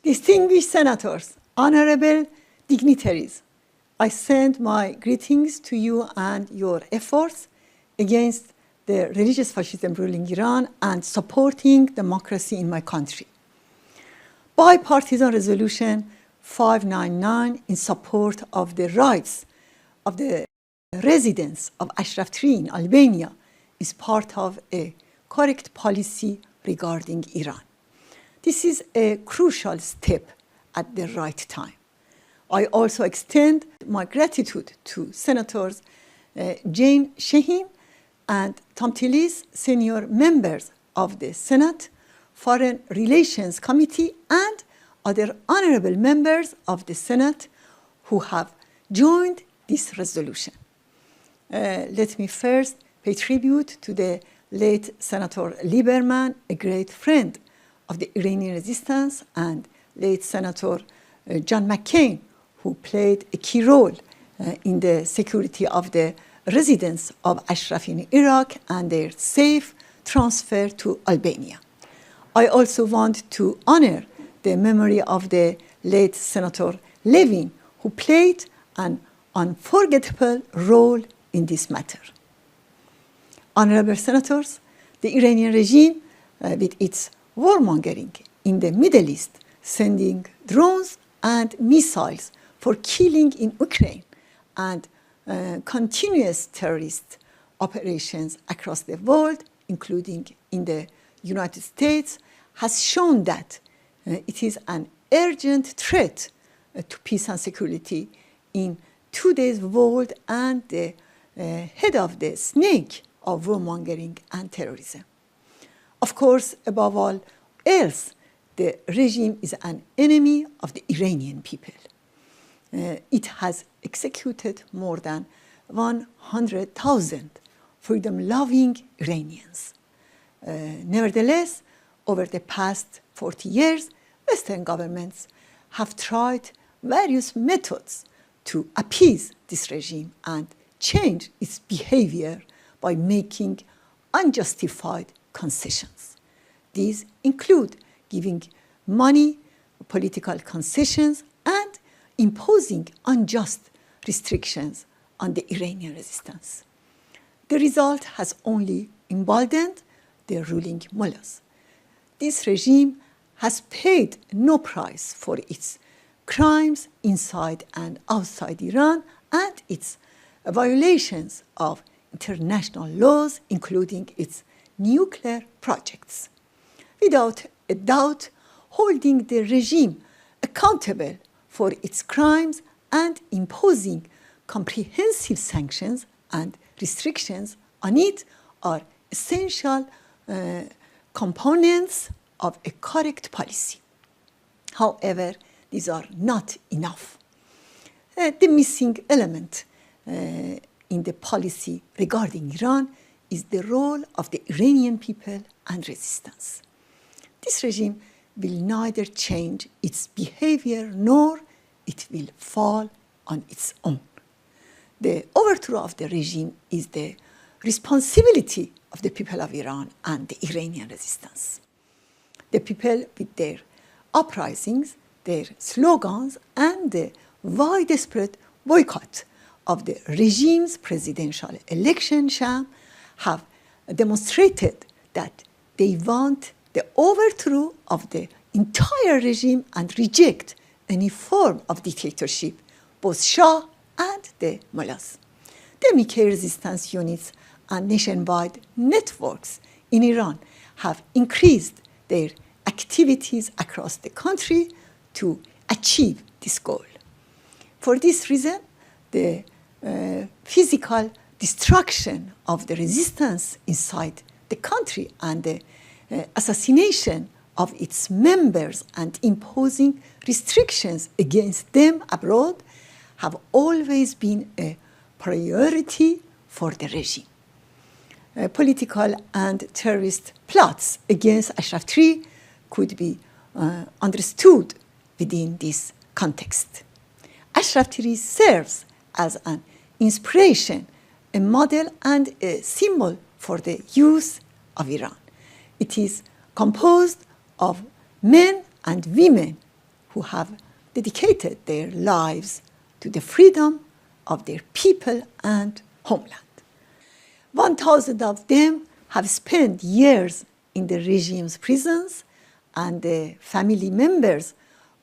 Distinguished senators, honorable dignitaries, I send my greetings to you and your efforts against the religious fascism ruling Iran and supporting democracy in my country. Bipartisan Resolution 599 in support of the rights of the residents of Ashraf III in Albania is part of a correct policy regarding Iran. This is a crucial step at the right time. I also extend my gratitude to Senators Jane Shaheen and Tom Tillis, senior members of the Senate, Foreign Relations Committee, and other honorable members of the Senate who have joined this resolution. Let me first pay tribute to the late Senator Lieberman, a great friend of the Iranian resistance, and late Senator John McCain, who played a key role in the security of the residents of Ashraf in Iraq and their safe transfer to Albania. I also want to honor the memory of the late Senator Levin, who played an unforgettable role in this matter. Honorable Senators, the Iranian regime, with its warmongering in the Middle East, sending drones and missiles for killing in Ukraine, and continuous terrorist operations across the world, including in the United States, has shown that it is an urgent threat to peace and security in today's world and the head of the snake of warmongering and terrorism. Of course, above all else, the regime is an enemy of the Iranian people. It has executed more than 100,000 freedom-loving Iranians. Nevertheless, over the past 40 years, Western governments have tried various methods to appease this regime and change its behavior by making unjustified concessions. These include giving money, political concessions, and imposing unjust restrictions on the Iranian resistance. The result has only emboldened the ruling mullahs. This regime has paid no price for its crimes inside and outside Iran and its violations of international laws, including its nuclear projects. Without a doubt, holding the regime accountable for its crimes and imposing comprehensive sanctions and restrictions on it are essential components of a correct policy. However, these are not enough. The missing element in the policy regarding Iran is the role of the Iranian people and resistance. This regime will neither change its behavior nor it will fall on its own. The overthrow of the regime is the responsibility of the people of Iran and the Iranian resistance. The people, with their uprisings, their slogans, and the widespread boycott of the regime's presidential election sham, have demonstrated that they want the overthrow of the entire regime and reject any form of dictatorship, both Shah and the mullahs. The MK resistance units and nationwide networks in Iran have increased their activities across the country to achieve this goal. For this reason, the physical destruction of the resistance inside the country and the assassination of its members and imposing restrictions against them abroad have always been a priority for the regime. Political and terrorist plots against Ashraf III could be understood within this context. Ashraf III serves as an inspiration, a model, and a symbol for the youth of Iran. It is composed of men and women who have dedicated their lives to the freedom of their people and homeland. 1,000 of them have spent years in the regime's prisons, and the family members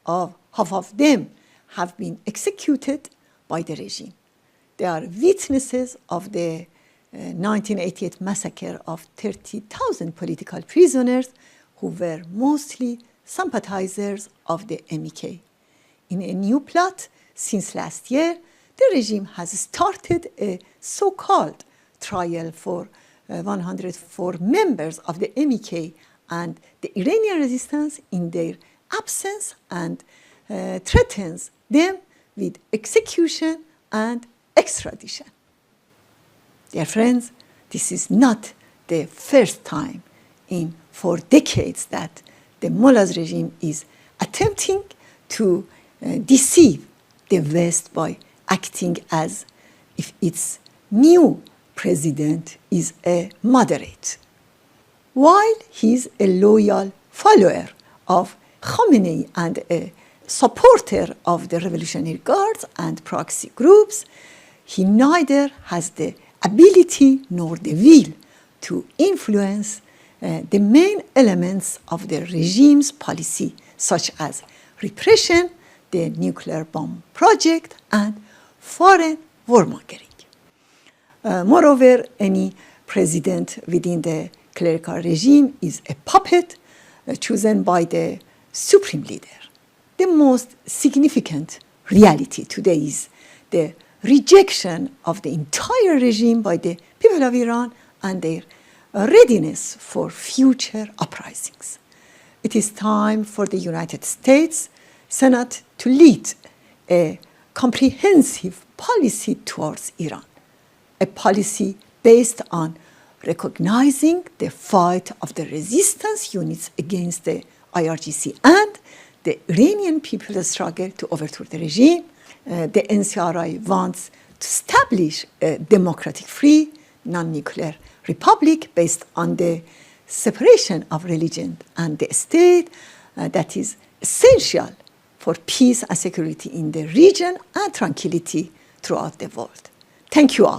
of half of them have been executed by the regime. They are witnesses of the 1988 massacre of 30,000 political prisoners who were mostly sympathizers of the MEK. In a new plot, since last year, the regime has started a so-called trial for 104 members of the MEK and the Iranian resistance in their absence, and threatens them with execution and extradition. Dear friends, this is not the first time in 4 decades that the mullah's regime is attempting to deceive the West by acting as if its new president is a moderate. While he is a loyal follower of Khamenei and a supporter of the Revolutionary Guards and proxy groups, he neither has the ability nor the will to influence the main elements of the regime's policy, such as repression, the nuclear bomb project, and foreign warmongering. Moreover, any president within the clerical regime is a puppet chosen by the supreme leader. The most significant reality today is the rejection of the entire regime by the people of Iran and their readiness for future uprisings. It is time for the United States Senate to lead a comprehensive policy towards Iran, a policy based on recognizing the fight of the resistance units against the IRGC and the Iranian people's struggle to overthrow the regime. The NCRI wants to establish a democratic, free, non-nuclear republic based on the separation of religion and the state that is essential for peace and security in the region and tranquility throughout the world. Thank you all.